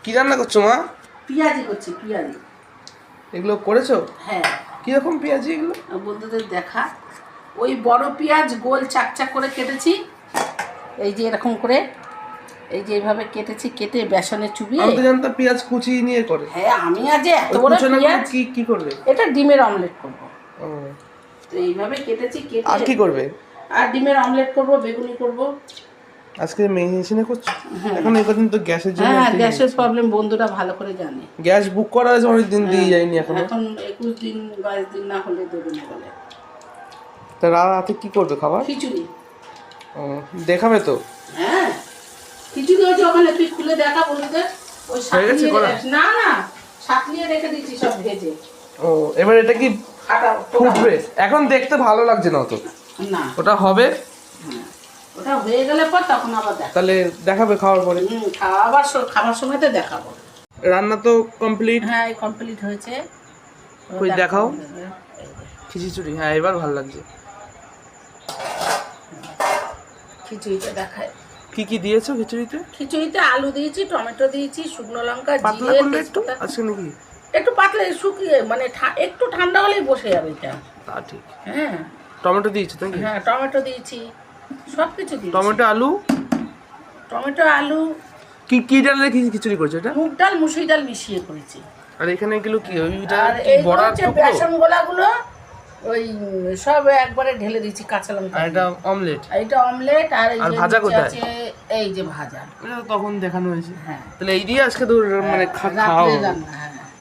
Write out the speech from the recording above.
কি রান্না করছো মা? পেঁয়াজি করছি, পেঁয়াজি। এগুলো করেছো? হ্যাঁ। কিরকম পেঁয়াজি এগুলো? বন্ধুদের দেখা, ওই বড় পেঁয়াজ গোল চাকচাক করে কেটেছি, এই যে এরকম করে, এই যে এইভাবে কেটেছি, কেটে বেসনে চুবিয়ে। আমি তো জানতাম পেঁয়াজ কুচি নিয়ে করে। হ্যাঁ, আমি আজ এত বড় পেঁয়াজ। কি করবে? এটা ডিমের অমলেট করব। ও, তো এইভাবে কেটেছি, কেটে আর কি করবে? আর ডিমের অমলেট করব, বেগুনি করব। আজকে মেশিনে করছো? এখন এই কদিন তো গ্যাসের জন্য। হ্যাঁ, গ্যাসের প্রবলেম বন্ধুরা ভালো করে জানে। গ্যাস বুক করা আছে অনেক দিন দিয়ে যায়নি এখন। এখন 21 দিন 22 দিন না হলে দেবে না বলে। তা রাতে কি করবে খাবার? খিচুড়ি। ও, দেখাবে তো? হ্যাঁ, খিচুড়ি হয়েছে ওখানে, তুই খুলে দেখা বন্ধুদের। ওই না না, সাতলিয়ে রেখে দিচ্ছি সব ভেজে। ও, এবার এটা কি ফুটবে? এখন দেখতে ভালো লাগছে না অত। না, ওটা হবে। ওটা হয়ে গেলে পর তখন আবার দেখ। তাহলে দেখাবে খাওয়ার পরে? খাবার সময় তো দেখাবো। রান্না তো কমপ্লিট। হ্যাঁ, কমপ্লিট হয়েছে। কই দেখাও। খিচুড়ি, হ্যাঁ এবার ভালো লাগছে। খিচুড়িটা দেখায়। কি কি দিয়েছো খিচুড়িতে? খিচুড়িতে আলু দিয়েছি, টমেটো দিয়েছি, শুকনো লঙ্কা, পাতলা জিরে, করলে একটু তেজপাতা। আজকে নাকি? একটু পাতলা শুকিয়ে, মানে একটু ঠান্ডা হলেই বসে যাবে এটা। তা ঠিক। হ্যাঁ টমেটো দিয়েছো নাকি? হ্যাঁ, টমেটো দিয়েছি, সব কিছু দিয়েছি। টমেটো আলু। টমেটো আলু। কি কি ডালের খিচুড়ি করছো এটা? মুগ ডাল মুসুরি ডাল মিশিয়ে করেছি। আর এখানে এগুলো কি? ওইটা আর কি এইগুলো বড়া হচ্ছে টুকরো? বেসন গোলাগুলো, ওই সব একবারে ঢেলে দিয়েছি কাঁচা লঙ্কা। আর এটা অমলেট। এইটা অমলেট। আর এই যে ভাজা কোথায়? আছে, এই যে ভাজা। এটা তো তখন দেখানো হয়েছে। হ্যাঁ, তাহলে এই দিয়ে আজকে তো মানে খাওয়া রাত্রে হবে। রান্না।